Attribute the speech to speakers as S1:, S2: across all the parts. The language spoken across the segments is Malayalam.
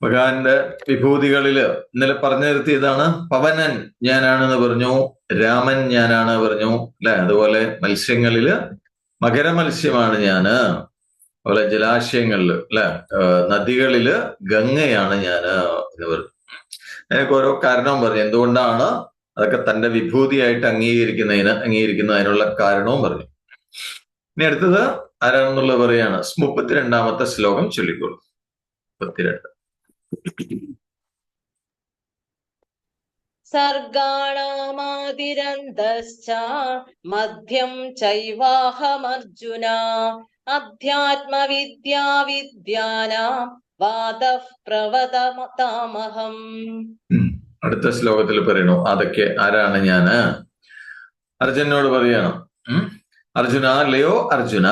S1: ഭഗവാന്റെ വിഭൂതികളില് ഇന്നലെ പറഞ്ഞു നിർത്തിയതാണ്. പവനൻ ഞാനാണെന്ന് പറഞ്ഞു, രാമൻ ഞാനാണ് പറഞ്ഞു അല്ലെ. അതുപോലെ മത്സ്യങ്ങളില് മകരമത്സ്യമാണ് ഞാന്, അതുപോലെ ജലാശയങ്ങളില് അല്ലെ, നദികളില് ഗംഗയാണ് ഞാന് എന്ന് പറഞ്ഞു. അതിനൊക്കെ ഓരോ കാരണവും പറഞ്ഞു, എന്തുകൊണ്ടാണ് അതൊക്കെ തന്റെ വിഭൂതിയായിട്ട് അംഗീകരിക്കുന്നതിനുള്ള കാരണവും പറഞ്ഞു. ഇനി അടുത്തത് ആരാണെന്നുള്ളത് പറയാണ്. 32ാമത്തെ ശ്ലോകം ചൊല്ലിക്കോളൂ. 32.
S2: സർഗാണാമാതിരന്തശ്ച മധ്യം ചൈവാഹമർജുന അധ്യാത്മവിദ്യാ വിദ്യാനാം വാദഃ പ്രവദതാമഹം.
S1: അടുത്ത ശ്ലോകത്തിൽ പറയണു അതൊക്കെ ആരാണ് ഞാന്. അർജുനോട് പറയണം. അർജുന, ലയോ അർജുന.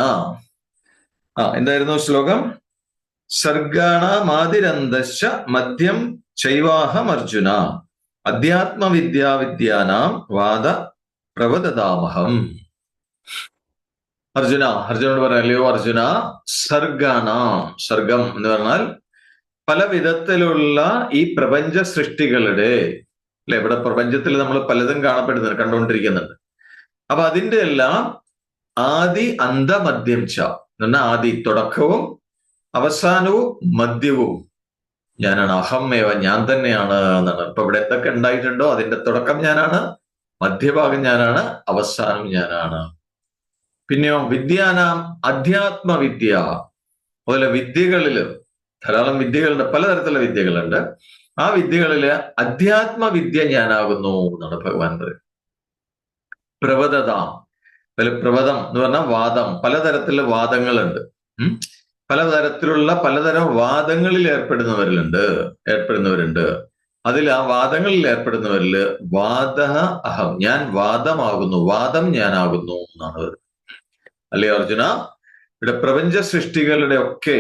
S1: എന്തായിരുന്നു ശ്ലോകം? സർഗാണാമാതിരന്തശ്ച മധ്യം ചൈവാഹം അർജുന അധ്യാത്മവിദ്യാനാം വാദ പ്രവദതാമഹം. അർജുനോട് പറയാം, ലയോ അർജുന, സർഗം എന്ന് പറഞ്ഞാൽ പല വിധത്തിലുള്ള ഈ പ്രപഞ്ച സൃഷ്ടികളുടെ അല്ലെ, ഇവിടെ പ്രപഞ്ചത്തിൽ നമ്മൾ പലതും കണ്ടുകൊണ്ടിരിക്കുന്നുണ്ട്. അപ്പൊ അതിന്റെ എല്ലാം ആദി അന്തമദ്യം ച എന്ന് പറഞ്ഞാൽ ആദി തുടക്കവും അവസാനവും മധ്യവും ഞാനാണ്. അഹമേവ, ഞാൻ തന്നെയാണ് എന്നാണ്. ഇപ്പൊ ഇവിടെ എന്തൊക്കെ ഉണ്ടായിട്ടുണ്ടോ അതിന്റെ തുടക്കം ഞാനാണ്, മധ്യഭാഗം ഞാനാണ്, അവസാനം ഞാനാണ്. പിന്നെയോ വിദ്യാനാം അധ്യാത്മവിദ്യ, അതുപോലെ വിദ്യകളില് ധാരാളം വിദ്യകളുണ്ട്, പലതരത്തിലുള്ള വിദ്യകളുണ്ട്. ആ വിദ്യകളില് അധ്യാത്മവിദ്യ ഞാനാകുന്നു എന്നാണ് ഭഗവാൻ പറയുന്നത്. പ്രവദതാം, പ്രവദം എന്ന് പറഞ്ഞാൽ വാദം. പലതരത്തിലുള്ള വാദങ്ങളുണ്ട്. പലതരം വാദങ്ങളിൽ ഏർപ്പെടുന്നവരുണ്ട്. അതിൽ ആ വാദങ്ങളിൽ ഏർപ്പെടുന്നവരില് അഹം, ഞാൻ വാദമാകുന്നു, വാദം ഞാനാകുന്നു എന്നാണ് പറയുന്നത്. അല്ലേ അർജുന, ഇവിടെ പ്രപഞ്ച സൃഷ്ടികളുടെ ഒക്കെ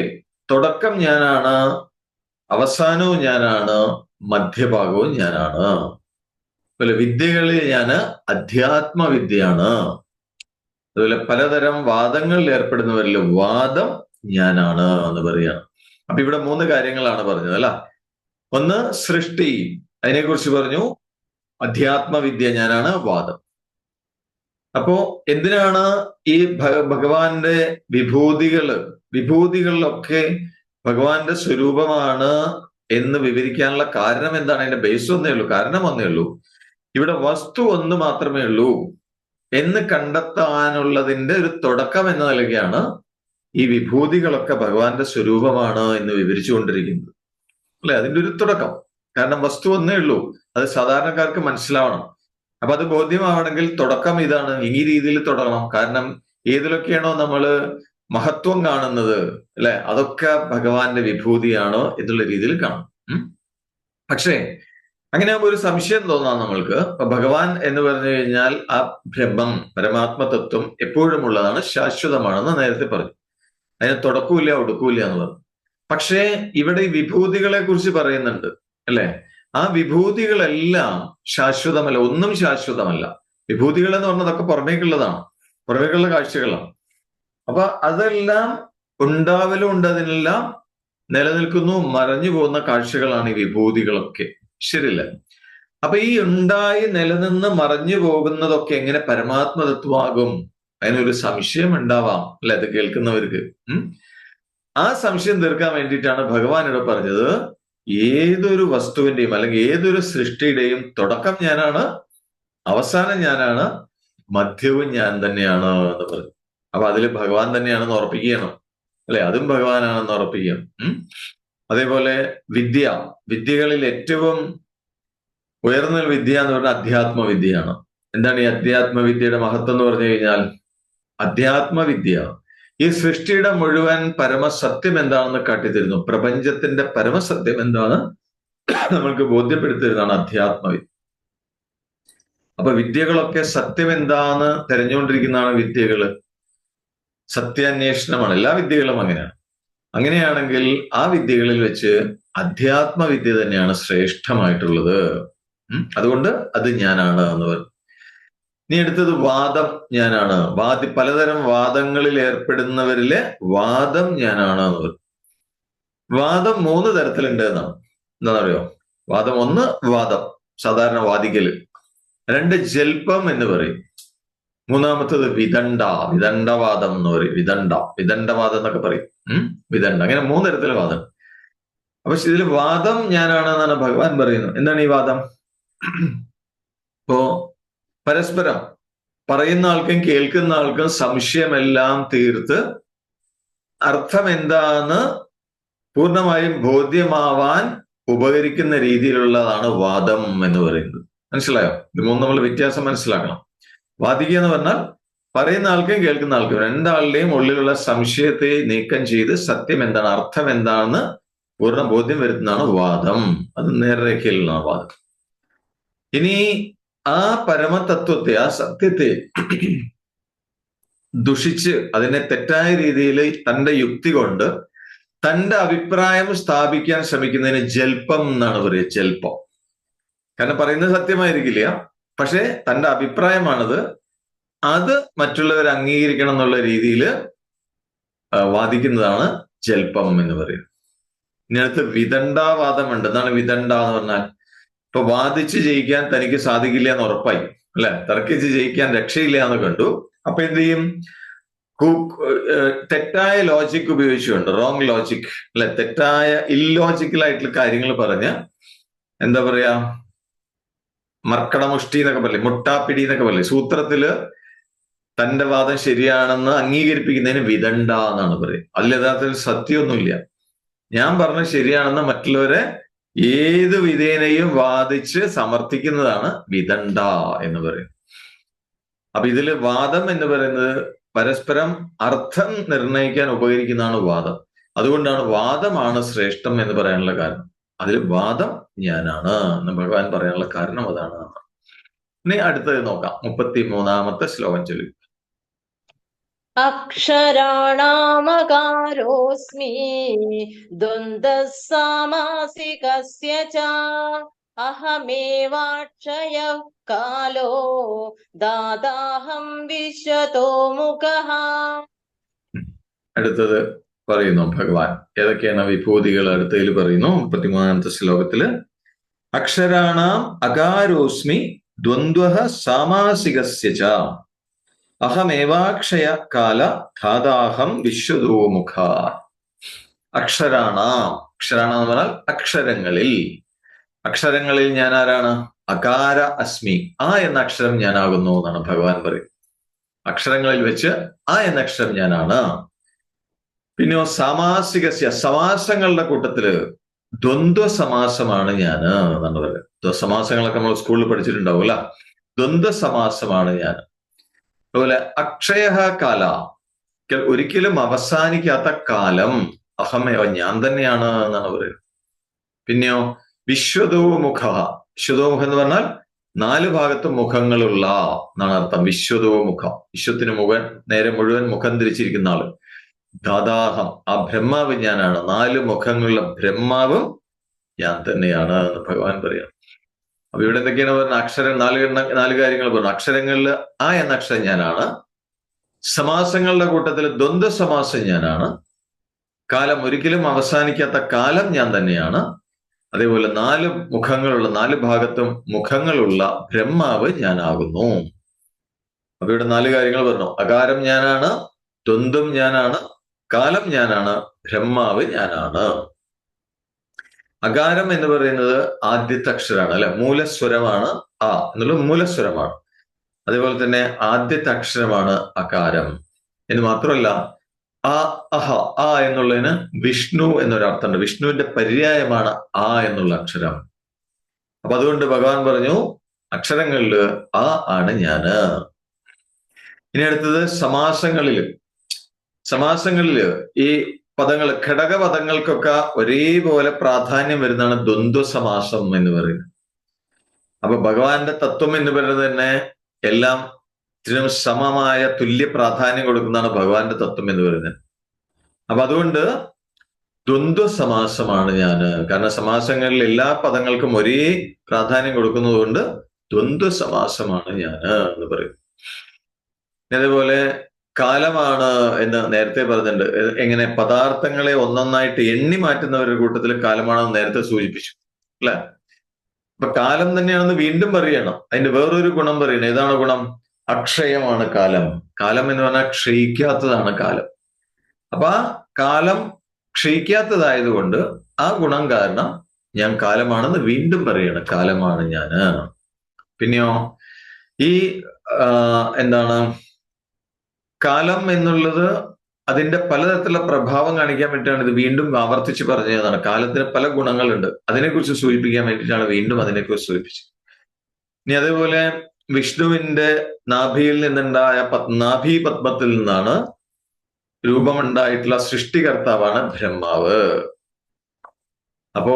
S1: തുടക്കം ഞാനാണ്, അവസാനവും ഞാനാണ്, മധ്യഭാഗവും ഞാനാണ്. അതുപോലെ വിദ്യകളിൽ ഞാന് അധ്യാത്മവിദ്യയാണ്. അതുപോലെ പലതരം വാദങ്ങളിൽ ഏർപ്പെടുന്നവരിൽ വാദം ഞാനാണ് എന്ന് പറയാണ്. അപ്പൊ ഇവിടെ 3 കാര്യങ്ങളാണ് പറഞ്ഞത് അല്ല. ഒന്ന് സൃഷ്ടി, അതിനെക്കുറിച്ച് പറഞ്ഞു. അധ്യാത്മവിദ്യ ഞാനാണ്, വാദം. അപ്പോ എന്തിനാണ് ഈ ഭഗവാന്റെ വിഭൂതികളിലൊക്കെ ഭഗവാന്റെ സ്വരൂപമാണ് എന്ന് വിവരിക്കാനുള്ള കാരണം എന്താണ്? അതിന്റെ ബേസ് ഒന്നേ ഉള്ളൂ, കാരണം ഒന്നേ ഉള്ളൂ. ഇവിടെ വസ്തു ഒന്ന് മാത്രമേ ഉള്ളൂ എന്ന് കണ്ടെത്താനുള്ളതിന്റെ ഒരു തുടക്കം എന്ന നിലയ്ക്കാണ് ഈ വിഭൂതികളൊക്കെ ഭഗവാന്റെ സ്വരൂപമാണ് എന്ന് വിവരിച്ചുകൊണ്ടിരിക്കുന്നത് അല്ലെ. അതിന്റെ ഒരു തുടക്കം. കാരണം വസ്തു ഒന്നേ ഉള്ളൂ, അത് സാധാരണക്കാർക്ക് മനസ്സിലാവണം. അപ്പൊ അത് ബോധ്യമാവണമെങ്കിൽ തുടക്കം ഇതാണ്, ഈ രീതിയിൽ തുടങ്ങണം. കാരണം ഏതിലൊക്കെയാണോ നമ്മള് മഹത്വം കാണുന്നത് അല്ലെ, അതൊക്കെ ഭഗവാന്റെ വിഭൂതിയാണോ എന്നുള്ള രീതിയിൽ കാണും. പക്ഷേ അങ്ങനെ ആകുമ്പോൾ ഒരു സംശയം തോന്നാം നമ്മൾക്ക്. ഭഗവാൻ എന്ന് പറഞ്ഞു കഴിഞ്ഞാൽ ആ ബ്രഹ്മം, പരമാത്മതത്വം എപ്പോഴും ഉള്ളതാണ്, ശാശ്വതമാണെന്ന് നേരത്തെ പറഞ്ഞു. അതിന് തുടക്കമില്ല ഒടുക്കൂല്ല എന്ന് പറഞ്ഞു. പക്ഷേ ഇവിടെ ഈ വിഭൂതികളെ കുറിച്ച് പറയുന്നുണ്ട് അല്ലെ. ആ വിഭൂതികളെല്ലാം ശാശ്വതമല്ല, ഒന്നും ശാശ്വതമല്ല. വിഭൂതികൾ എന്ന് പറഞ്ഞതൊക്കെ പുറമേക്കുള്ള കാഴ്ചകളാണ്. അപ്പൊ അതെല്ലാം ഉണ്ടാവലും ഉണ്ട്, അതിനെല്ലാം നിലനിൽക്കുന്നു, മറഞ്ഞു പോകുന്ന കാഴ്ചകളാണ് ഈ വിഭൂതികളൊക്കെ. ശരിയല്ല? അപ്പൊ ഈ ഉണ്ടായി നിലനിന്ന് മറഞ്ഞു പോകുന്നതൊക്കെ എങ്ങനെ പരമാത്മതത്വമാകും? അതിനൊരു സംശയം ഉണ്ടാവാം അല്ലെ, അത് കേൾക്കുന്നവർക്ക്. ആ സംശയം തീർക്കാൻ വേണ്ടിയിട്ടാണ് ഭഗവാൻ ഇവിടെ പറഞ്ഞത്, ഏതൊരു വസ്തുവിന്റെയും അല്ലെങ്കിൽ ഏതൊരു സൃഷ്ടിയുടെയും തുടക്കം ഞാനാണ്, അവസാനം ഞാനാണ്, മധ്യവും ഞാൻ തന്നെയാണ് എന്ന് പറഞ്ഞു. അപ്പൊ അതിൽ ഭഗവാൻ തന്നെയാണെന്ന് ഉറപ്പിക്കുകയാണ് അല്ലെ, അതും ഭഗവാനാണെന്ന് ഉറപ്പിക്കുകയാണ്. അതേപോലെ വിദ്യകളിൽ ഏറ്റവും ഉയർന്ന വിദ്യ എന്ന് പറഞ്ഞാൽ അധ്യാത്മവിദ്യയാണ്. എന്താണ് ഈ അധ്യാത്മവിദ്യയുടെ മഹത്വം എന്ന് പറഞ്ഞു കഴിഞ്ഞാൽ, അധ്യാത്മവിദ്യ ഈ സൃഷ്ടിയുടെ മുഴുവൻ പരമസത്യം എന്താണെന്ന് കാട്ടിത്തരുന്നു. പ്രപഞ്ചത്തിന്റെ പരമസത്യം എന്താണ് നമ്മൾക്ക് ബോധ്യപ്പെടുത്തിരുന്നതാണ് അധ്യാത്മവിദ്യ. അപ്പൊ വിദ്യകളൊക്കെ സത്യം എന്താന്ന് തെരഞ്ഞുകൊണ്ടിരിക്കുന്നതാണ് വിദ്യകള്. സത്യാന്വേഷണമാണ് എല്ലാ വിദ്യകളും. അങ്ങനെയാണെങ്കിൽ ആ വിദ്യകളിൽ വെച്ച് അധ്യാത്മവിദ്യ തന്നെയാണ് ശ്രേഷ്ഠമായിട്ടുള്ളത്. അതുകൊണ്ട് അത് ഞാനാണ് എന്ന് പറഞ്ഞു. ഇനി അടുത്തത് വാദം ഞാനാണ്. പലതരം വാദങ്ങളിൽ ഏർപ്പെടുന്നവരിലെ വാദം ഞാനാണ് എന്ന് പറഞ്ഞു. വാദം 3 തരത്തിലുണ്ട് എന്നാണ്. എന്താണെന്നറിയോ? വാദം 1 വാദം, സാധാരണ വാദിക്കല്. 2 ജൽപ്പം എന്ന് പറയും. മൂന്നാമത്തത് വിദണ്ഡവാദം എന്ന് പറയും. വിദണ്ഡവാദം എന്നൊക്കെ പറയും. വിദണ്ഡ. അങ്ങനെ 3 തരത്തിലെ വാദം. അപ്പൊ ഇതിൽ വാദം ഞാനാണെന്നാണ് ഭഗവാൻ പറയുന്നത്. എന്താണ് ഈ വാദം? ഇപ്പോ പരസ്പരം പറയുന്ന ആൾക്കും കേൾക്കുന്ന ആൾക്കും സംശയമെല്ലാം തീർത്ത് അർത്ഥം എന്താന്ന് പൂർണ്ണമായും ബോധ്യമാവാൻ ഉപകരിക്കുന്ന രീതിയിലുള്ളതാണ് വാദം എന്ന് പറയുന്നത്. മനസ്സിലായോ? ഇത് 3 നമ്മൾ വ്യത്യാസം മനസ്സിലാക്കണം. വാദിക്കുക എന്ന് പറഞ്ഞാൽ പറയുന്ന ആൾക്കും കേൾക്കുന്ന ആൾക്കും രണ്ടാളുടെയും ഉള്ളിലുള്ള സംശയത്തെ നീക്കം ചെയ്ത് സത്യം എന്താണ്, അർത്ഥം എന്താണെന്ന് പൂർണ്ണ ബോധ്യം വരുത്തുന്നതാണ് വാദം. അത് നേർരേഖയിലുള്ള വാദം. ഇനി ആ പരമതത്വത്തെ, ആ സത്യത്തെ ദുഷിച്ച് അതിനെ തെറ്റായ രീതിയിൽ തന്റെ യുക്തി കൊണ്ട് തന്റെ അഭിപ്രായം സ്ഥാപിക്കാൻ ശ്രമിക്കുന്നതിന് ജൽപ്പം എന്നാണ് പറയുക. ജൽപ്പം. കാരണം പറയുന്നത് സത്യമായിരിക്കില്ല, പക്ഷെ തന്റെ അഭിപ്രായമാണത്, അത് മറ്റുള്ളവർ അംഗീകരിക്കണം എന്നുള്ള രീതിയിൽ വാദിക്കുന്നതാണ് ജൽപ്പം എന്ന് പറയുന്നത്. ഇനി അടുത്ത് വിദണ്ഡാവാദമുണ്ട്. എന്താണ് വിദണ്ഡ എന്ന് പറഞ്ഞാൽ? ഇപ്പൊ വാദിച്ച് ജയിക്കാൻ തനിക്ക് സാധിക്കില്ല എന്ന് ഉറപ്പായി, അല്ലെ? തർക്കിച്ച് ജയിക്കാൻ രക്ഷയില്ല എന്ന് കണ്ടു. അപ്പൊ എന്ത് ചെയ്യും? തെറ്റായ ലോജിക് ഉപയോഗിച്ചുകൊണ്ട്, റോങ് ലോജിക്, അല്ലെ, തെറ്റായ ഇല്ലോജിക്കൽ ആയിട്ടുള്ള കാര്യങ്ങൾ പറഞ്ഞ് എന്താ പറയാ, മർക്കടമുഷ്ടി എന്നൊക്കെ പറയില്ലേ, മുട്ടാപ്പിടി എന്നൊക്കെ പറയില്ലേ, സൂത്രത്തില് തന്റെ വാദം ശരിയാണെന്ന് അംഗീകരിപ്പിക്കുന്നതിന് വിദണ്ഡ എന്നാണ് പറയുക. അതിൽ യഥാർത്ഥത്തിൽ സത്യമൊന്നുമില്ല. ഞാൻ പറഞ്ഞ ശരിയാണെന്ന് മറ്റുള്ളവരെ ഏത് വിധേനയും വാദിച്ച് സമർത്ഥിക്കുന്നതാണ് വിദണ്ഡ എന്ന് പറയുന്നത്. അപ്പൊ ഇതില് വാദം എന്ന് പറയുന്നത് പരസ്പരം അർത്ഥം നിർണയിക്കാൻ ഉപകരിക്കുന്നതാണ് വാദം. അതുകൊണ്ടാണ് വാദമാണ് ശ്രേഷ്ഠം എന്ന് പറയാനുള്ള കാരണം. അതിൽ വാദം ഞാനാണ് എന്ന് ഭഗവാൻ പറയാനുള്ള കാരണം അതാണ്. ഇനി അടുത്തത് നോക്കാം. 33-ാമത്തെ ശ്ലോകം ചൊല്ലി.
S2: അക്ഷരാണാമകാരോസ്മി ദ്വന്ദ്വസാമാസികസ്യ ച അഹമേവാക്ഷയഃ കാലോ ദാതാഹം വിശ്വതോ മുഖഃ.
S1: അടുത്തത് പറയുന്നു ഭഗവാൻ ഏതൊക്കെയാണ് വിഭൂതികൾ അടുത്തതിൽ പറയുന്നു. 33-ാമത്തെ ശ്ലോകത്തില് അക്ഷരാണാം അകാരോസ്മി ദ്വന്ദ്വഃ സാമാസികസ്യ ച അഹമേവാക്ഷയ കാല ധാതാഹം വിശ്വതോ മുഖ. അക്ഷരാണാം, അക്ഷരാണ എന്ന് പറഞ്ഞാൽ അക്ഷരങ്ങളിൽ ഞാൻ ആരാണ്? അകാര അസ്മി, ആ എന്ന അക്ഷരം ഞാനാകുന്നു എന്നാണ് ഭഗവാൻ പറയുന്നത്. അക്ഷരങ്ങളിൽ വെച്ച് ആ എന്ന അക്ഷരം ഞാനാണ്. പിന്നെയോ സമാസികസ്യ, സമാസങ്ങളുടെ കൂട്ടത്തില് ദ്വന്ദ്വ സമാസമാണ് ഞാന് എന്നാണ് പറയുന്നത്. സമാസങ്ങളൊക്കെ നമ്മൾ സ്കൂളിൽ പഠിച്ചിട്ടുണ്ടാവും അല്ല. ദ്വന്ദ്വ സമാസമാണ് ഞാൻ. അതുപോലെ അക്ഷയ കാല, ഒരിക്കലും അവസാനിക്കാത്ത കാലം, അഹമേവ, ഞാൻ തന്നെയാണ് എന്നാണ് പറയുന്നത്. പിന്നെയോ വിശ്വതോമുഖ, വിശ്വതോമുഖം എന്ന് പറഞ്ഞാൽ 4 ഭാഗത്തും മുഖങ്ങളുള്ള എന്നാണ് അർത്ഥം. വിശ്വതോമുഖ, വിശ്വത്തിന് നേരെ മുഴുവൻ മുഖം തിരിച്ചിരിക്കുന്ന ആള്. ദാതാഹം, ആ ബ്രഹ്മാവ് ഞാനാണ്. 4 മുഖങ്ങളുള്ള ബ്രഹ്മാവും ഞാൻ തന്നെയാണ് എന്ന് ഭഗവാൻ പറയാം. അപ്പൊ ഇവിടെ എന്തൊക്കെയാണ് പറഞ്ഞ? അക്ഷരം 4 കാര്യങ്ങൾ പറഞ്ഞു. അക്ഷരങ്ങളിൽ ആ എന്ന അക്ഷരം ഞാനാണ്. സമാസങ്ങളുടെ കൂട്ടത്തിൽ ദ്വന്ദ്വ സമാസം ഞാനാണ്. കാലം, ഒരിക്കലും അവസാനിക്കാത്ത കാലം ഞാൻ തന്നെയാണ്. അതേപോലെ 4 മുഖങ്ങളുള്ള, 4 ഭാഗത്തും മുഖങ്ങളുള്ള ബ്രഹ്മാവ് ഞാനാകുന്നു. അപ്പൊ ഇവിടെ 4 കാര്യങ്ങൾ പറഞ്ഞു. അകാരം ഞാനാണ്, ദ്വന്ദ്വം ഞാനാണ്, കാലം ഞാനാണ്, ബ്രഹ്മാവ് ഞാനാണ്. അകാരം എന്ന് പറയുന്നത് ആദ്യത്തെ അക്ഷരമാണ്, അല്ലെ, മൂലസ്വരമാണ്. ആ എന്നുള്ളത് മൂലസ്വരമാണ്. അതേപോലെ തന്നെ ആദ്യത്തെ അക്ഷരമാണ് അകാരം എന്ന് മാത്രമല്ല, ആ അഹ, ആ എന്നുള്ളതിന് വിഷ്ണു എന്നൊരർത്ഥമുണ്ട്. വിഷ്ണുവിന്റെ പര്യായമാണ് ആ എന്നുള്ള അക്ഷരം. അപ്പൊ അതുകൊണ്ട് ഭഗവാൻ പറഞ്ഞു അക്ഷരങ്ങളില് ആ ആണ് ഞാന്. ഇനി അടുത്തത് സമാസങ്ങളില് ഈ പദങ്ങൾ, ഘടകപദങ്ങൾക്കൊക്കെ ഒരേപോലെ പ്രാധാന്യം വരുന്നതാണ് ദ്വന്ദ്വ സമാസം എന്ന് പറയുന്നത്. അപ്പൊ ഭഗവാന്റെ തത്വം എന്ന് പറയുന്നത് തന്നെ എല്ലാം ഇതിനും സമമായ തുല്യ പ്രാധാന്യം കൊടുക്കുന്നതാണ് ഭഗവാന്റെ തത്വം എന്ന് പറയുന്നത്. അപ്പൊ അതുകൊണ്ട് ദ്വന്ദ്വ സമാസമാണ് ഞാന്. കാരണം സമാസങ്ങളിൽ എല്ലാ പദങ്ങൾക്കും ഒരേ പ്രാധാന്യം കൊടുക്കുന്നത് കൊണ്ട് ദ്വന്ദ്വ സമാസമാണ് ഞാന് എന്ന് പറയും. അതേപോലെ കാലമാണ് എന്ന് നേരത്തെ പറഞ്ഞിട്ടുണ്ട്. എങ്ങനെ പദാർത്ഥങ്ങളെ ഒന്നൊന്നായിട്ട് എണ്ണി മാറ്റുന്നവരുടെ കൂട്ടത്തിൽ കാലമാണെന്ന് നേരത്തെ സൂചിപ്പിച്ചു അല്ലെ? അപ്പൊ കാലം തന്നെയാണെന്ന് വീണ്ടും പറയണം. അതിന്റെ വേറൊരു ഗുണം പറയണം. ഏതാണ് ഗുണം? അക്ഷയമാണ് കാലം. കാലം എന്ന് പറഞ്ഞാൽ ക്ഷയിക്കാത്തതാണ് കാലം. അപ്പൊ ആ കാലം ക്ഷയിക്കാത്തതായതുകൊണ്ട് ആ ഗുണം കാരണം ഞാൻ കാലമാണെന്ന് വീണ്ടും പറയണം. കാലമാണ് ഞാന്. പിന്നെയോ ഈ എന്താണ് കാലം എന്നുള്ളത് അതിന്റെ പലതരത്തിലുള്ള പ്രഭാവം കാണിക്കാൻ വേണ്ടിയിട്ടാണ് ഇത് വീണ്ടും ആവർത്തിച്ച് പറഞ്ഞതാണ്. കാലത്തിന് പല ഗുണങ്ങളുണ്ട്, അതിനെക്കുറിച്ച് സൂചിപ്പിക്കാൻ വേണ്ടിയിട്ടാണ് വീണ്ടും അതിനെക്കുറിച്ച് സൂചിപ്പിച്ചത്. ഇനി അതേപോലെ വിഷ്ണുവിന്റെ നാഭിയിൽ നിന്നുണ്ടായ നാഭി പത്മത്തിൽ നിന്നാണ് രൂപമുണ്ടായിട്ടുള്ള സൃഷ്ടികർത്താവാണ് ബ്രഹ്മാവ്. അപ്പോ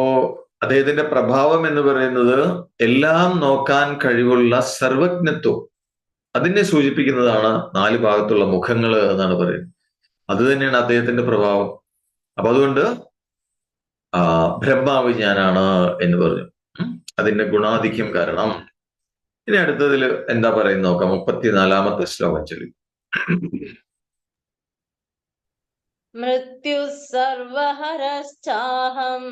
S1: അദ്ദേഹത്തിന്റെ പ്രഭാവം എന്ന് പറയുന്നത് എല്ലാം നോക്കാൻ കഴിവുള്ള സർവജ്ഞത്വം, അതിനെ സൂചിപ്പിക്കുന്നതാണ് 4 ഭാഗത്തുള്ള മുഖങ്ങൾ എന്നാണ് പറയുന്നത്. അത് തന്നെയാണ് അദ്ദേഹത്തിന്റെ പ്രഭാവം. അപ്പൊ അതുകൊണ്ട് ബ്രഹ്മാവ് ഞാനാണ് എന്ന് പറഞ്ഞു. അതിന്റെ ഗുണാധിക്യം കാരണം. ഇനി അടുത്തതിൽ എന്താ പറയുന്നത് നോക്കാം. 34-ാമത്തെ ശ്ലോകം ചൊല്ലി.
S2: മൃത്യു സർവഹരശ്ചാഹം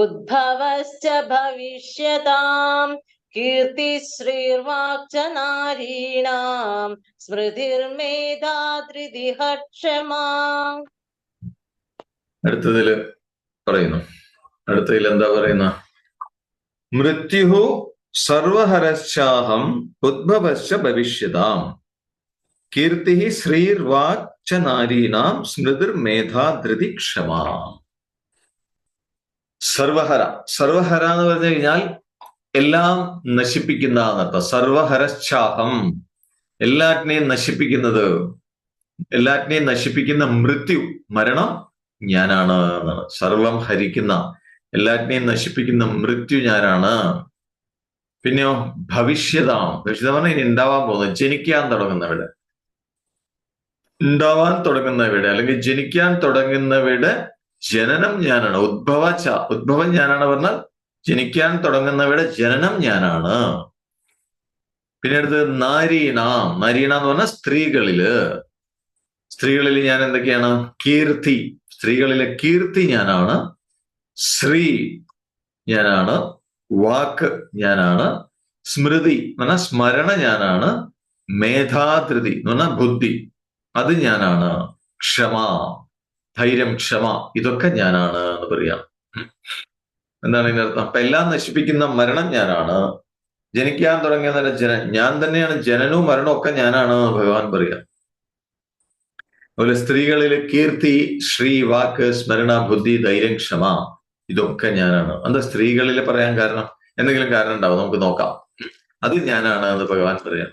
S2: ഉദ്ഭവശ്ച ഭവിഷ്യതാം കീർത്തി ശ്രീർവാക്ച നാരീണാം സ്മൃതിർമേധാ ധൃതിഃ ക്ഷമാ.
S1: അടുത്തതിൽ പറയുന്നു. അടുത്തതിൽ എന്താ പറയുന്ന? മൃത്യു സർവഹരശ്ചാഹം ഉദ്ഭവശ്ച ഭവിഷ്യതാം കീർത്തി ശ്രീർവാക്ച നാരീണാം സ്മൃതിർ മേധാ ധൃതി ക്ഷമാ. സർവഹര, സർവഹര എന്ന് പറഞ്ഞു കഴിഞ്ഞാൽ എല്ലാം നശിപ്പിക്കുന്ന എന്നർത്ഥം. സർവഹരശ്ചാഹം, എല്ലാറ്റിനെയും നശിപ്പിക്കുന്നത്, എല്ലാറ്റിനെയും നശിപ്പിക്കുന്ന മൃത്യു, മരണം ഞാനാണ് എന്നാണ്. സർവം ഹരിക്കുന്ന, എല്ലാറ്റിനെയും നശിപ്പിക്കുന്ന മൃത്യു ഞാനാണ്. പിന്നെയോ ഭവിഷ്യതാം, ഭവിഷ്യതാം പറഞ്ഞാൽ ഇനി ഉണ്ടാവാൻ പോകുന്നത്, ജനിക്കാൻ തുടങ്ങുന്നവിടെ, ഉണ്ടാവാൻ തുടങ്ങുന്നവയുടെ അല്ലെങ്കിൽ ജനിക്കാൻ തുടങ്ങുന്നവയുടെ ജനനം ഞാനാണ്. ഉദ്ഭവം ഞാനാണ് പറഞ്ഞാൽ ജനിക്കാൻ തുടങ്ങുന്നവയുടെ ജനനം ഞാനാണ്. പിന്നെ അടുത്തത് നാരീണാം, നാരീണ എന്ന് പറഞ്ഞാൽ സ്ത്രീകളിൽ ഞാൻ എന്തൊക്കെയാണ്? കീർത്തി, സ്ത്രീകളിലെ കീർത്തി ഞാനാണ്. ശ്രീ ഞാനാണ്. വാക്ക് ഞാനാണ്. സ്മൃതി എന്ന് പറഞ്ഞാൽ സ്മരണ ഞാനാണ്. മേധാധൃതി എന്ന് പറഞ്ഞാൽ ബുദ്ധി, അത് ഞാനാണ്. ക്ഷമ, ധൈര്യം, ക്ഷമ, ഇതൊക്കെ ഞാനാണ് എന്ന് പറയാം. എന്താണ് ഇതിനർത്ഥം? അപ്പൊ എല്ലാം നശിപ്പിക്കുന്ന മരണം ഞാനാണ്. ജനിക്കാൻ തുടങ്ങിയ ഞാൻ തന്നെയാണ്. ജനനവും മരണവും ഒക്കെ ഞാനാണ് ഭഗവാൻ പറയാം. അതുപോലെ സ്ത്രീകളിലെ കീർത്തി, ശ്രീ, വാക്ക്, സ്മരണ, ബുദ്ധി, ധൈര്യം, ക്ഷമ, ഇതൊക്കെ ഞാനാണ്. എന്താ സ്ത്രീകളിൽ പറയാൻ കാരണം? എന്തെങ്കിലും കാരണം ഉണ്ടാവും, നമുക്ക് നോക്കാം. അത് ഞാനാണ് എന്ന് ഭഗവാൻ പറയാം.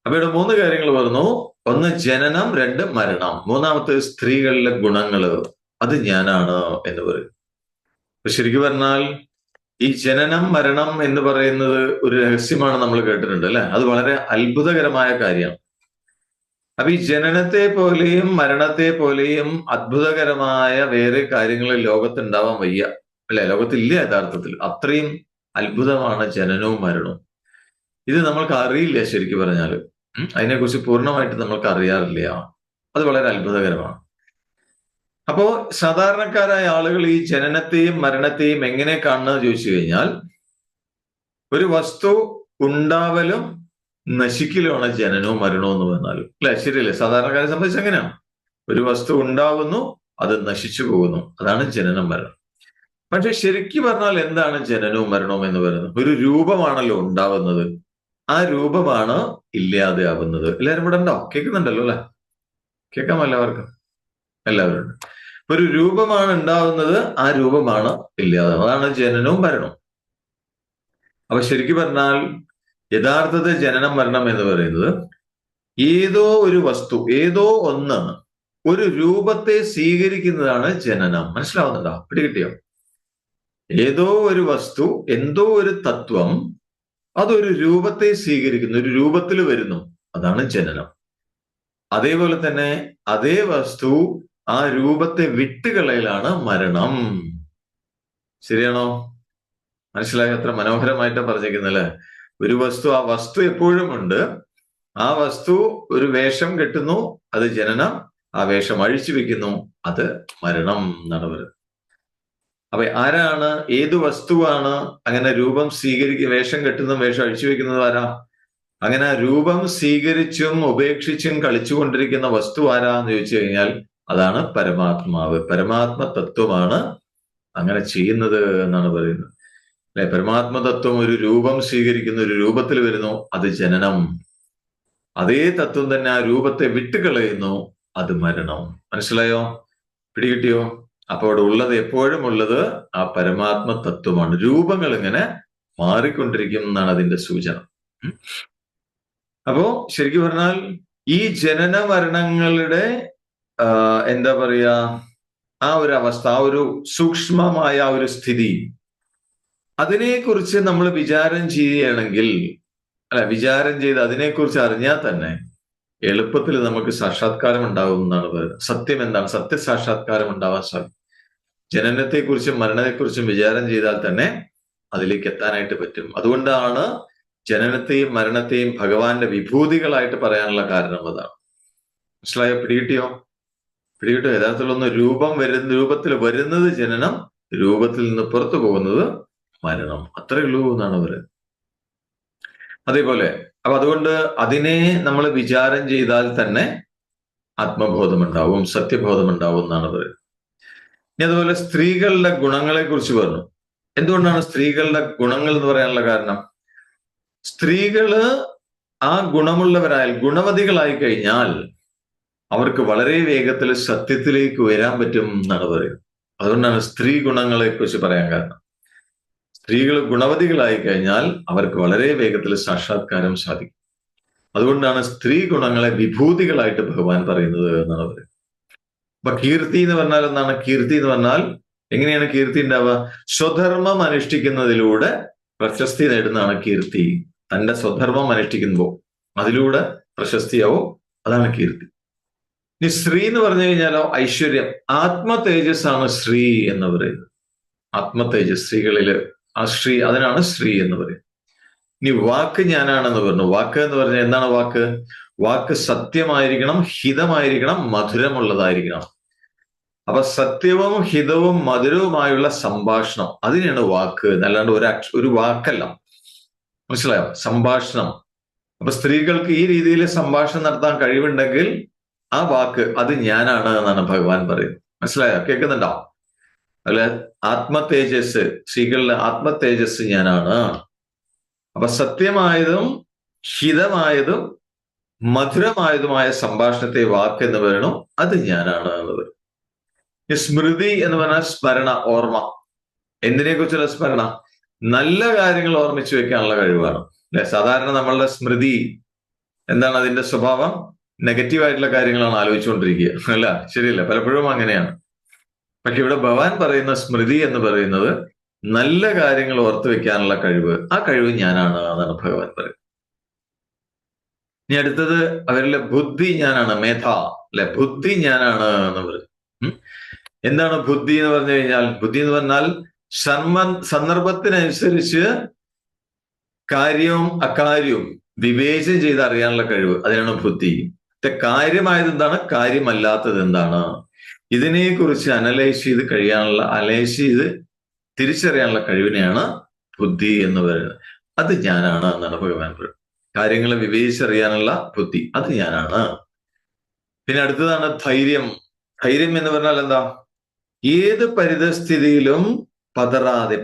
S1: അപ്പൊ ഇവിടെ 3 കാര്യങ്ങൾ പറഞ്ഞു. ഒന്ന് ജനനം, 2 മരണം, മൂന്നാമത്തെ സ്ത്രീകളിലെ ഗുണങ്ങള്, അത് ഞാനാണ് എന്ന് പറയും. അപ്പൊ ശരിക്കും പറഞ്ഞാൽ ഈ ജനനം മരണം എന്ന് പറയുന്നത് ഒരു രഹസ്യമാണ്, നമ്മൾ കേട്ടിട്ടുണ്ട് അല്ലെ? അത് വളരെ അത്ഭുതകരമായ കാര്യമാണ്. അപ്പൊ ഈ ജനനത്തെ പോലെയും മരണത്തെ പോലെയും അത്ഭുതകരമായ വേറെ കാര്യങ്ങൾ ലോകത്തുണ്ടാവാൻ വയ്യ അല്ലെ? ലോകത്തില്ല യഥാർത്ഥത്തിൽ. അത്രയും അത്ഭുതമാണ് ജനനവും മരണവും. ഇത് നമ്മൾക്ക് അറിയില്ല ശരിക്കും പറഞ്ഞാൽ. അതിനെക്കുറിച്ച് പൂർണ്ണമായിട്ട് നമ്മൾക്ക് അറിയാറില്ല. അത് വളരെ അത്ഭുതകരമാണ്. അപ്പോ സാധാരണക്കാരായ ആളുകൾ ഈ ജനനത്തെയും മരണത്തെയും എങ്ങനെ കാണുന്നത് ചോദിച്ചു കഴിഞ്ഞാൽ, ഒരു വസ്തു ഉണ്ടാവലും നശിക്കലുമാണ് ജനനവും മരണവും എന്ന് പറഞ്ഞാലും അല്ലെ? ശരിയല്ലേ? സാധാരണക്കാരെ സംബന്ധിച്ച് എങ്ങനെയാണ്? ഒരു വസ്തു ഉണ്ടാകുന്നു, അത് നശിച്ചു പോകുന്നു, അതാണ് ജനനം മരണം. പക്ഷെ ശരിക്കും പറഞ്ഞാൽ എന്താണ് ജനനവും മരണവും എന്ന് പറയുന്നത്? ഒരു രൂപമാണല്ലോ ഉണ്ടാവുന്നത്, ആ രൂപമാണ് ഇല്ലാതെ ആവുന്നത്. എല്ലാവരും ഇവിടെ ഉണ്ടോ? കേൾക്കുന്നുണ്ടല്ലോ അല്ലെ? കേൾക്കാം എല്ലാവർക്കും? എല്ലാവരും. ഒരു രൂപമാണ് ഉണ്ടാവുന്നത്, ആ രൂപമാണ് ഇല്ലാതെ, അതാണ് ജനനവും മരണവും. അപ്പൊ ശരിക്കും പറഞ്ഞാൽ യഥാർത്ഥത്തിൽ ജനനം മരണം എന്ന് പറയുന്നത് ഏതോ ഒരു വസ്തു, ഏതോ ഒന്ന് ഒരു രൂപത്തെ സ്വീകരിക്കുന്നതാണ് ജനനം. മനസ്സിലാവുന്നുണ്ടോ? പിടികിട്ടിയോ? ഏതോ ഒരു വസ്തു, എന്തോ ഒരു തത്വം, അതൊരു രൂപത്തെ സ്വീകരിക്കുന്നു, ഒരു രൂപത്തിൽ വരുന്നു, അതാണ് ജനനം. അതേപോലെ തന്നെ അതേ വസ്തു ആ രൂപത്തെ വിട്ടുകളയലാണ് മരണം. ശരിയാണോ? മനസ്സിലായി? അത്ര മനോഹരമായിട്ടാണ് പറഞ്ഞിരിക്കുന്നത് അല്ലെ? ഒരു വസ്തു, ആ വസ്തു എപ്പോഴും ഉണ്ട്, ആ വസ്തു ഒരു വേഷം കെട്ടുന്നു, അത് ജനനം. ആ വേഷം അഴിച്ചു വെക്കുന്നു, അത് മരണം എന്നാണ് പറയുന്നത്. അപ്പൊ ആരാണ്, ഏത് വസ്തുവാണ് അങ്ങനെ രൂപം വേഷം കെട്ടുന്നതും വേഷം അഴിച്ചു വെക്കുന്നതും ആരാ? അങ്ങനെ രൂപം സ്വീകരിച്ചും ഉപേക്ഷിച്ചും കളിച്ചുകൊണ്ടിരിക്കുന്ന വസ്തു ആരാന്ന് ചോദിച്ചു കഴിഞ്ഞാൽ അതാണ് പരമാത്മാവ്. പരമാത്മ തത്വമാണ് അങ്ങനെ ചെയ്യുന്നത് എന്നാണ് പറയുന്നത്. അല്ലെ, പരമാത്മ തത്വം ഒരു രൂപം സ്വീകരിക്കുന്ന, ഒരു രൂപത്തിൽ വരുന്നു, അത് ജനനം. അതേ തത്വം തന്നെ ആ രൂപത്തെ വിട്ടുകളയുന്നു, അത് മരണം. മനസ്സിലായോ? പിടികിട്ടിയോ? അപ്പൊ അവിടെ ഉള്ളത്, എപ്പോഴും ഉള്ളത് ആ പരമാത്മ തത്വമാണ്. രൂപങ്ങൾ ഇങ്ങനെ മാറിക്കൊണ്ടിരിക്കും എന്നാണ് അതിന്റെ സൂചന. അപ്പോ ശരിക്കും പറഞ്ഞാൽ ഈ ജനന മരണങ്ങളുടെ എന്താ പറയാ, ആ ഒരു അവസ്ഥ, ആ ഒരു സൂക്ഷ്മമായ ആ ഒരു സ്ഥിതി, അതിനെക്കുറിച്ച് നമ്മൾ വിചാരം ചെയ്യുകയാണെങ്കിൽ, വിചാരം ചെയ്ത് അതിനെക്കുറിച്ച് അറിഞ്ഞാൽ തന്നെ എളുപ്പത്തിൽ നമുക്ക് സാക്ഷാത്കാരം ഉണ്ടാവും എന്നാണ് പറയുന്നത്. സത്യം എന്താണ്? സത്യസാക്ഷാത്കാരം ഉണ്ടാവാൻ സാധിക്കും. ജനനത്തെക്കുറിച്ചും മരണത്തെക്കുറിച്ചും വിചാരം ചെയ്താൽ തന്നെ അതിലേക്ക് എത്താനായിട്ട് പറ്റും. അതുകൊണ്ടാണ് ജനനത്തെയും മരണത്തെയും ഭഗവാന്റെ വിഭൂതികളായിട്ട് പറയാനുള്ള കാരണം അതാണ്. മനസ്സിലായോ? പിടികിട്ടിയോ? യഥാർത്ഥത്തിലൊന്ന് രൂപത്തിൽ വരുന്നത് ജനനം, രൂപത്തിൽ നിന്ന് പുറത്തു പോകുന്നത് മരണം. അത്രയേ ഉള്ളൂ എന്നാണ് പറയുന്നത്. അതേപോലെ അപ്പൊ അതുകൊണ്ട് അതിനെ നമ്മൾ വിചാരം ചെയ്താൽ തന്നെ ആത്മബോധമുണ്ടാവും, സത്യബോധമുണ്ടാവും എന്നാണ് പറയുന്നത്. ഇനി അതുപോലെ സ്ത്രീകളുടെ ഗുണങ്ങളെ കുറിച്ച് പറഞ്ഞു. എന്തുകൊണ്ടാണ് സ്ത്രീകളുടെ ഗുണങ്ങൾ എന്ന് പറയാനുള്ള കാരണം? സ്ത്രീകള് ആ ഗുണമുള്ളവരായാൽ, ഗുണവതികളായി കഴിഞ്ഞാൽ അവർക്ക് വളരെ വേഗത്തിൽ സത്യത്തിലേക്ക് വരാൻ പറ്റും എന്നാണ് പറയുന്നത്. അതുകൊണ്ടാണ് സ്ത്രീ ഗുണങ്ങളെ കുറിച്ച് പറയാൻ കാരണം. സ്ത്രീകൾ ഗുണവതികളായി കഴിഞ്ഞാൽ അവർക്ക് വളരെ വേഗത്തിൽ സാക്ഷാത്കാരം സാധിക്കും. അതുകൊണ്ടാണ് സ്ത്രീ ഗുണങ്ങളെ വിഭൂതികളായിട്ട് ഭഗവാൻ പറയുന്നത് എന്നാണ് പറയുന്നത്. അപ്പൊ കീർത്തി എന്ന് പറഞ്ഞാൽ എന്താണ്? കീർത്തി എന്ന് പറഞ്ഞാൽ എങ്ങനെയാണ് കീർത്തി ഉണ്ടാവുക? സ്വധർമ്മം അനുഷ്ഠിക്കുന്നതിലൂടെ പ്രശസ്തി നേടുന്നതാണ് കീർത്തി. തന്റെ സ്വധർമ്മം അനുഷ്ഠിക്കുമ്പോൾ അതിലൂടെ പ്രശസ്തിയാവും, അതാണ് കീർത്തി. ഇനി ശ്രീ എന്ന് പറഞ്ഞു കഴിഞ്ഞാലോ ഐശ്വര്യം. ആത്മ തേജസ് ആണ് ശ്രീ എന്ന് പറയുന്നത്. ആത്മ തേജസ് സ്ത്രീകളില് ആ ശ്രീ, അതിനാണ് ശ്രീ എന്ന് പറയുന്നത്. ഇനി വാക്ക് ഞാനാണെന്ന് പറഞ്ഞു. വാക്ക് എന്ന് പറഞ്ഞാൽ എന്താണ് വാക്ക്? വാക്ക് സത്യമായിരിക്കണം, ഹിതമായിരിക്കണം, മധുരമുള്ളതായിരിക്കണം. അപ്പൊ സത്യവും ഹിതവും മധുരവുമായുള്ള സംഭാഷണം, അതിനെയാണ് വാക്ക്. അല്ലാണ്ട് ഒരു വാക്കല്ല. മനസ്സിലായോ? സംഭാഷണം. അപ്പൊ സ്ത്രീകൾക്ക് ഈ രീതിയിൽ സംഭാഷണം നടത്താൻ കഴിവുണ്ടെങ്കിൽ ആ വാക്ക് അത് ഞാനാണ് എന്നാണ് ഭഗവാൻ പറയുന്നത്. മനസ്സിലായോ? കേൾക്കുന്നുണ്ടോ? അല്ല, ആത്മ തേജസ്, സ്ത്രീകളുടെ ആത്മ തേജസ് ഞാനാണ്. അപ്പൊ സത്യമായതും ഹിതമായതും മധുരമായതുമായ സംഭാഷണത്തെ വാക്ക് എന്ന് പറയണം, അത് ഞാനാണ് എന്ന് പറയും. സ്മൃതി എന്ന് പറഞ്ഞാൽ സ്മരണ, ഓർമ്മ. എന്തിനെ കുറിച്ചുള്ള സ്മരണ? നല്ല കാര്യങ്ങൾ ഓർമ്മിച്ചു വെക്കാനുള്ള കഴിവാണ്. അല്ലെ, സാധാരണ നമ്മളുടെ സ്മൃതി എന്താണ്? അതിന്റെ സ്വഭാവം നെഗറ്റീവായിട്ടുള്ള കാര്യങ്ങളാണ് ആലോചിച്ചുകൊണ്ടിരിക്കുക, അല്ല? ശരിയല്ല, പലപ്പോഴും അങ്ങനെയാണ്. പക്ഷെ ഇവിടെ ഭഗവാൻ പറയുന്ന സ്മൃതി എന്ന് പറയുന്നത് നല്ല കാര്യങ്ങൾ ഓർത്തു വെക്കാനുള്ള കഴിവ്. ആ കഴിവ് ഞാനാണ് എന്നാണ് ഭഗവാൻ പറയുന്നത്. ഇനി അടുത്തത് അവരിലെ ബുദ്ധി ഞാനാണ്, മേധ. അല്ലെ, ബുദ്ധി ഞാനാണ് എന്ന് പറയും. എന്താണ് ബുദ്ധി എന്ന് പറഞ്ഞു കഴിഞ്ഞാൽ? ബുദ്ധി എന്ന് പറഞ്ഞാൽ സന്ദർഭത്തിനനുസരിച്ച് കാര്യവും അകാര്യവും വിവേചനം ചെയ്ത് അറിയാനുള്ള കഴിവ്, അതിനാണ് ബുദ്ധി. കാര്യമായത് എന്താണ്, കാര്യമല്ലാത്തത് എന്താണ്, ഇതിനെക്കുറിച്ച് അനലൈസ് ചെയ്ത് തിരിച്ചറിയാനുള്ള കഴിവിനെയാണ് ബുദ്ധി എന്ന് പറയുന്നത്. അത് ഞാനാണ് എന്നാണ് ഭഗവാൻ പറയുന്നത്. കാര്യങ്ങളെ വിവേചിച്ചറിയാനുള്ള ബുദ്ധി, അത് ഞാനാണ്. പിന്നെ അടുത്തതാണ് ധൈര്യം. ധൈര്യം എന്ന് പറഞ്ഞാൽ എന്താ? ഏത് പരിതസ്ഥിതിയിലും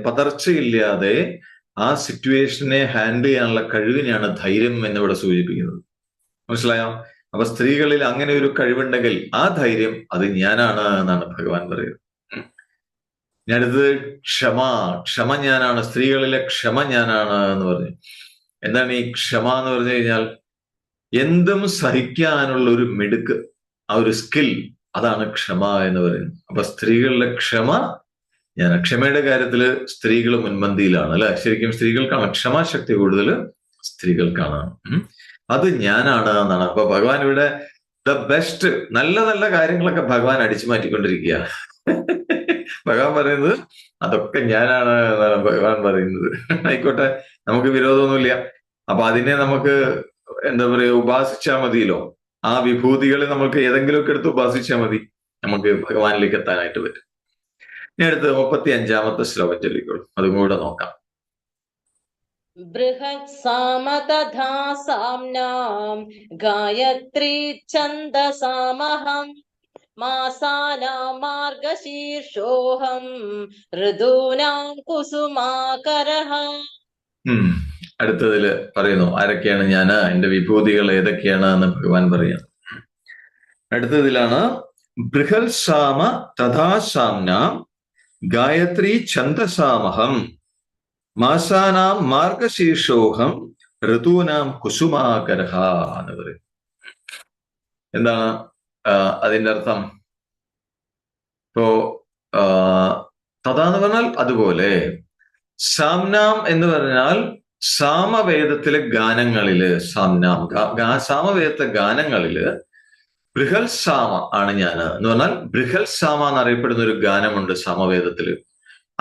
S1: പതർച്ചയില്ലാതെ ആ സിറ്റുവേഷനെ ഹാൻഡിൽ ചെയ്യാനുള്ള കഴിവിനെയാണ് ധൈര്യം എന്നിവിടെ സൂചിപ്പിക്കുന്നത്. മനസ്സിലായോ? അപ്പൊ സ്ത്രീകളിൽ അങ്ങനെ ഒരു കഴിവുണ്ടെങ്കിൽ ആ ധൈര്യം അത് ഞാനാണ് എന്നാണ് ഭഗവാൻ പറയുന്നത്. ഇനി അടുത്തത് ക്ഷമ. ക്ഷമ ഞാനാണ്. സ്ത്രീകളിലെ ക്ഷമ ഞാനാണ് എന്ന് പറഞ്ഞു. എന്താണ് ഈ ക്ഷമ എന്ന് പറഞ്ഞു കഴിഞ്ഞാൽ? എന്തും സഹിക്കാനുള്ള ഒരു മിടുക്ക്, ആ ഒരു സ്കിൽ, അതാണ് ക്ഷമ എന്ന് പറയുന്നത്. അപ്പൊ സ്ത്രീകളിലെ ക്ഷമ ഞാൻ. ക്ഷമയുടെ കാര്യത്തില് സ്ത്രീകൾ മുൻപന്തിയിലാണ്, അല്ലെ? ശരിക്കും സ്ത്രീകൾക്കാണ് ക്ഷമാശക്തി കൂടുതൽ, സ്ത്രീകൾക്കാണ്. അത് ഞാനാണ് എന്നാണ്. അപ്പൊ ഭഗവാൻ ഇവിടെ ദ ബെസ്റ്റ്, നല്ല നല്ല കാര്യങ്ങളൊക്കെ ഭഗവാൻ അടിച്ചു മാറ്റിക്കൊണ്ടിരിക്കുക. ഭഗവാൻ പറയുന്നത് അതൊക്കെ ഞാനാണ് എന്നാണ് ഭഗവാൻ പറയുന്നത്. ആയിക്കോട്ടെ, നമുക്ക് വിരോധമൊന്നുമില്ല. അപ്പൊ അതിനെ നമുക്ക് എന്താ പറയുക, ഉപാസിച്ചാൽ മതിയല്ലോ. ആ വിഭൂതികളെ നമുക്ക് ഏതെങ്കിലുമൊക്കെ എടുത്ത് ഉപാസിച്ചാൽ മതി, നമുക്ക് ഭഗവാനിലേക്ക് എത്താനായിട്ട് പറ്റും. ഇനി അടുത്ത് 35-ാമത്തെ ശ്ലോകം ചൊല്ലിക്കോളൂ, അതും കൂടെ നോക്കാം.
S2: ബൃഹത് സാമ തഥാ സാംനാം ഗായത്രീ ഛന്ദസാമഹം മാസാനാം മാർഗശീർഷോഹം ഋതൂനാം കുസുമാകരഃ.
S1: അടുത്തതില് പറയുന്നു ആരൊക്കെയാണ് ഞാൻ, എന്റെ വിഭൂതികൾ ഏതൊക്കെയാണ് എന്ന് ഭഗവാൻ പറയാം. അടുത്തതിലാണ് ബൃഹത് സാമ തഥാ സാംനാം ഗായത്രി ഛന്ദസാമഹം മാസാനാം മാർഗശീർഷോഹം ഋതൂനാം കുസുമാകരഃ എന്ന് പറയും. എന്താണ് അതിന്റെ അർത്ഥം? ഇപ്പോ തഥാ എന്ന് പറഞ്ഞാൽ അതുപോലെ, സാംനാം എന്ന് പറഞ്ഞാൽ സാമവേദത്തിലെ ഗാനങ്ങളില്, സാംനാം സാമവേദത്തിലെ ഗാനങ്ങളില് ബൃഹൽ സാമ ആണ് ഞാൻ എന്ന് പറഞ്ഞാൽ, ബൃഹൽ സാമ എന്നറിയപ്പെടുന്ന ഒരു ഗാനമുണ്ട് സാമവേദത്തില്,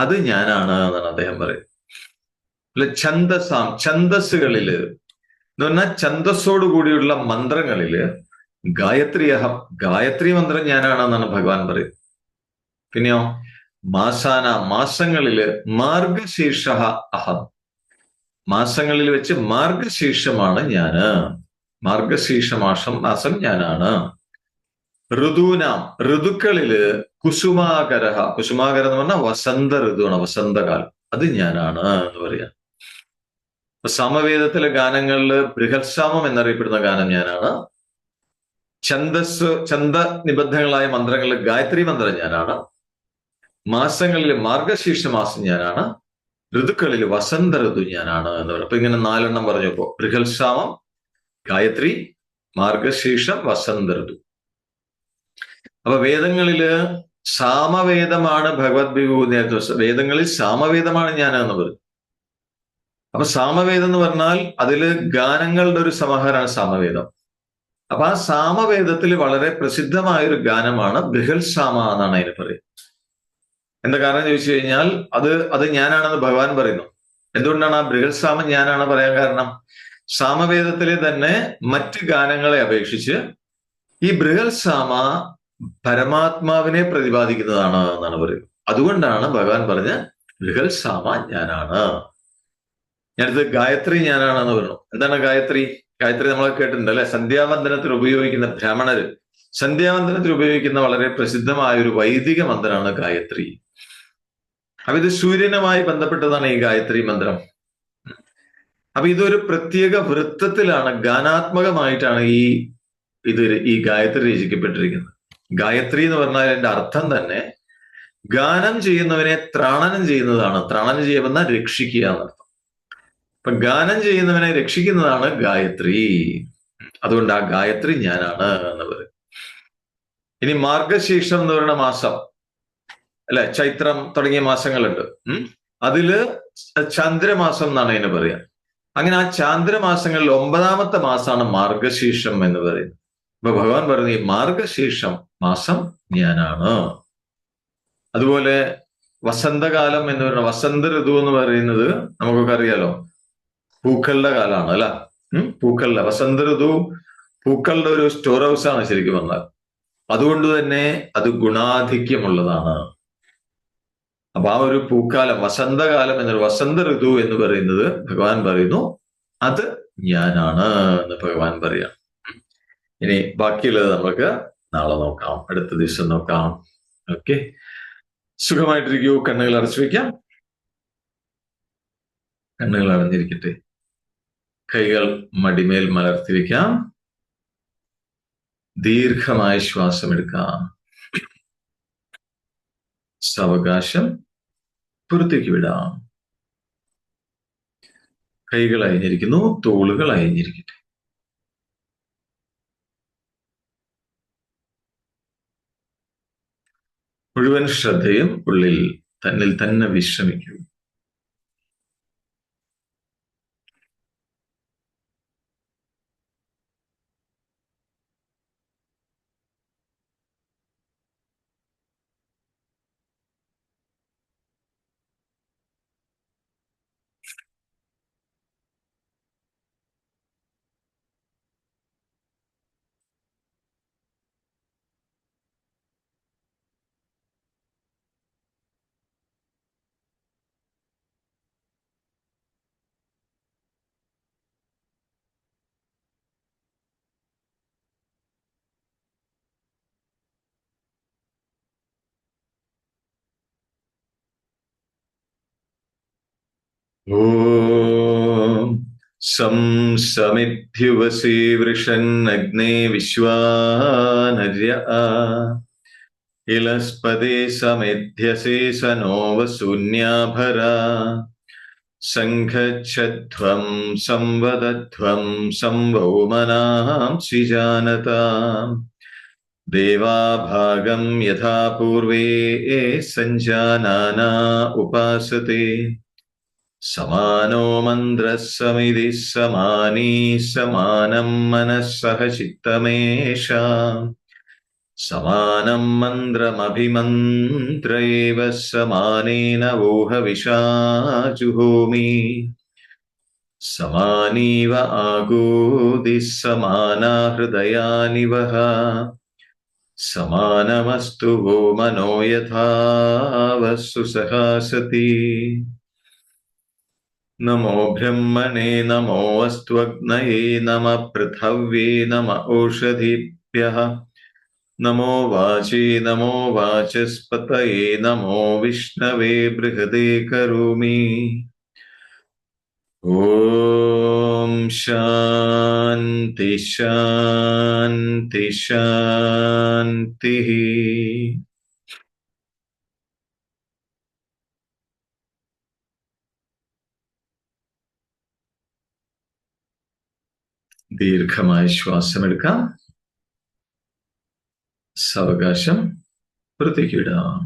S1: അത് ഞാനാണ് എന്നാണ് അദ്ദേഹം പറയുന്നത്. അല്ല, ഛന്ദസാം, ഛന്ദസ്സുകളില് എന്ന് പറഞ്ഞാൽ ഛന്ദസ്സോടു കൂടിയുള്ള മന്ത്രങ്ങളില് ഗായത്രി അഹം, ഗായത്രി മന്ത്രം ഞാനാണെന്നാണ് ഭഗവാൻ പറയുന്നത്. പിന്നെയോ മാസാന, മാസങ്ങളില് മാർഗശീർഷ അഹം, മാസങ്ങളിൽ വെച്ച് മാർഗശീർഷമാണ് ഞാന്, മാർഗശീർഷ മാസം ഞാനാണ്. ഋതൂനാം, ഋതുക്കളില് കുസുമാകര, കുസുമാകരം എന്ന് പറഞ്ഞാൽ വസന്ത ഋതുവാണ്, വസന്തകാലം, അത് ഞാനാണ് എന്ന് പറയാം. സാമവേദത്തിലെ ഗാനങ്ങളില് ബൃഹത്സാമം എന്നറിയപ്പെടുന്ന ഗാനം ഞാനാണ്. ഛന്ദ നിബദ്ധങ്ങളായ മന്ത്രങ്ങളിൽ ഗായത്രി മന്ത്രം ഞാനാണ്. മാസങ്ങളിൽ മാർഗശീർഷ മാസം ഞാനാണ്. ഋതുക്കളിൽ വസന്ത ഋതു ഞാനാണ് എന്ന് പറയും. അപ്പൊ ഇങ്ങനെ 4 പറഞ്ഞപ്പോ ബൃഹത്സാമം, ഗായത്രി, മാർഗശീർഷം, വസന്ത ഋതു. അപ്പൊ വേദങ്ങളില് സാമവേദമാണ് ഭഗവത് വിഭൂതി, വേദങ്ങളിൽ സാമവേദമാണ് ഞാൻ എന്ന് പറയും. അപ്പൊ സാമവേദം എന്ന് പറഞ്ഞാൽ അതില് ഗാനങ്ങളുടെ ഒരു സമാഹാരമാണ് സാമവേദം. അപ്പൊ ആ സാമവേദത്തിൽ വളരെ പ്രസിദ്ധമായ ഒരു ഗാനമാണ് ബൃഹത്സാമ എന്നാണ് അതിന് പറയുന്നത്. എന്താ കാരണം ചോദിച്ചു കഴിഞ്ഞാൽ, അത് ഞാനാണെന്ന് ഭഗവാൻ പറയുന്നു. എന്തുകൊണ്ടാണ് ആ ബൃഹത്സാമം ഞാനാണ് പറയാൻ കാരണം? സാമവേദത്തിലെ തന്നെ മറ്റ് ഗാനങ്ങളെ അപേക്ഷിച്ച് ഈ ബൃഹത്സാമ പരമാത്മാവിനെ പ്രതിപാദിക്കുന്നതാണ് എന്നാണ് പറയുന്നത്. അതുകൊണ്ടാണ് ഭഗവാൻ പറഞ്ഞ ബൃഹത്സാമ ഞാനാണ്. ഞാനത് ഗായത്രി ഞാനാണെന്ന് പറഞ്ഞു. എന്താണ് ഗായത്രി? ഗായത്രി നമ്മളൊക്കെ കേട്ടിട്ടുണ്ട് അല്ലെ? സന്ധ്യാവന്ദനത്തിൽ ഉപയോഗിക്കുന്ന, ബ്രാഹ്മണര് സന്ധ്യാവന്ദനത്തിൽ ഉപയോഗിക്കുന്ന വളരെ പ്രസിദ്ധമായ ഒരു വൈദിക മന്ത്രമാണ് ഗായത്രി. അപ്പൊ ഇത് സൂര്യനുമായി ബന്ധപ്പെട്ടതാണ് ഈ ഗായത്രി മന്ത്രം. അപ്പൊ ഇതൊരു പ്രത്യേക വൃത്തത്തിലാണ്, ഗാനാത്മകമായിട്ടാണ് ഈ ഗായത്രി രചിക്കപ്പെട്ടിരിക്കുന്നത്. ഗായത്രി എന്ന് പറഞ്ഞാൽ അതിന്റെ അർത്ഥം തന്നെ ഗാനം ചെയ്യുന്നവനെ ത്രാണനം ചെയ്യുന്നതാണ്. ത്രാണനം ചെയ്യുന്ന രക്ഷിക്കുക എന്നർത്ഥം. അപ്പൊ ഗാനം ചെയ്യുന്നവനെ രക്ഷിക്കുന്നതാണ് ഗായത്രി. അതുകൊണ്ട് ആ ഗായത്രി ഞാനാണ് എന്ന് പറയും. ഇനി മാർഗശീർഷം എന്ന് പറയുന്ന മാസം അല്ലെ, ചൈത്രം തുടങ്ങിയ മാസങ്ങളുണ്ട്. അതില് ചന്ദ്രമാസം എന്നാണ് അതിന് പറയാ. അങ്ങനെ ആ ചാന്ദ്രമാസങ്ങളിൽ 9ാമത്തെ മാസമാണ് മാർഗശീർഷം എന്ന് പറയുന്നത്. അപ്പൊ ഭഗവാൻ പറഞ്ഞു ഈ മാർഗശീർഷം മാസം ഞാനാണ്. അതുപോലെ വസന്തകാലം എന്ന് പറയുന്ന, വസന്ത ഋതു എന്ന് പറയുന്നത് നമുക്കൊക്കെ അറിയാലോ, പൂക്കളുടെ കാലമാണ് അല്ല. പൂക്കളുടെ വസന്ത ഋതു പൂക്കളുടെ ഒരു സ്റ്റോർ ഹൗസ് ആണ് ശരിക്കും പറഞ്ഞാൽ. അതുകൊണ്ട് തന്നെ അത് ഗുണാധിക്യമുള്ളതാണ്. അപ്പൊ ആ ഒരു പൂക്കാലം, വസന്തകാലം എന്നൊരു വസന്ത ഋതു എന്ന് പറയുന്നത് ഭഗവാൻ പറയുന്നു അത് ഞാനാണ് എന്ന് ഭഗവാൻ പറയാം. ഇനി ബാക്കിയുള്ളത് നമുക്ക് നാളെ നോക്കാം, അടുത്ത ദിവസം നോക്കാം. ഓക്കെ, സുഖമായിട്ടിരിക്കൂ. കണ്ണുകൾ അടച്ചു വയ്ക്കാം. കണ്ണുകൾ അടഞ്ഞിരിക്കട്ടെ. കൈകൾ മടിമേൽ മലർത്തി വയ്ക്കാം. ദീർഘമായ ശ്വാസം എടുക്കാം. സാവകാശം പുറത്തേക്ക് വിടാം. കൈകൾ അയഞ്ഞിരിക്കുന്നു, തോളുകൾ അയഞ്ഞിരിക്കട്ടെ. മുഴുവൻ ശ്രദ്ധയും ഉള്ളിൽ തന്നിൽ തന്നെ വിശ്രമിക്കൂ. ഓം സം സമിദ്ധ്യുവസി വൃഷന്നഗ്നേ വിശ്വാനര്യ ഇലസ്പതി സമിധ്യസി സനോ വസൂന്യാഭരാ സംഘച്ഛധ്വം സംവദധ്വം സംവൗമനാംസി ജാനതാം ദേവാഭാഗം യഥാ പൂർവേ സഞ്ജാനാനാ ഉപാസത്തെ സമാനോ മന്ത്രഃ സമിതി സമാനീ സമാനം മനഃസഹ ചിത്തമേഷാം സമാനം മന്ത്രമഭിമന്ത്രൈവ സമാനേന വോഹവിഷാ ജുഹോമി സമാനീവ ആഗോദിഃ സമാനാ ഹൃദയാനി വഹ സമാനമസ്തു വോ മനോ യഥാ വസ്തു സഹാസതി നമോ ബ്രഹ്മണേ നമോ അസ്ത്വഗ്നയേ നമഃ പൃഥവ്യേ നമഃ ഓഷധീഭ്യഃ നമോ വാചേ നമോ വാചസ്പതയേ നമോ വിഷ്ണവേ ബൃഹദേ കരോമി. ഓം ശാന്തി ശാന്തി ശാന്തി. ദീർഘമായ ശ്വാസമെടുക്കാം. സാവകാശം പുറത്തേക്കിടാം.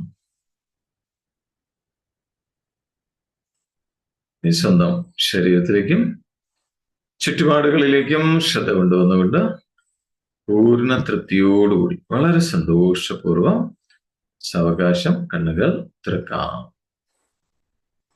S1: സ്വന്തം ശരീരത്തിലേക്കും ചുറ്റുപാടുകളിലേക്കും ശ്രദ്ധ കൊണ്ടുവന്നുകൊണ്ട് പൂർണ്ണ തൃപ്തിയോടുകൂടി വളരെ സന്തോഷപൂർവം സാവകാശം കണ്ണുകൾ തുറക്കാം.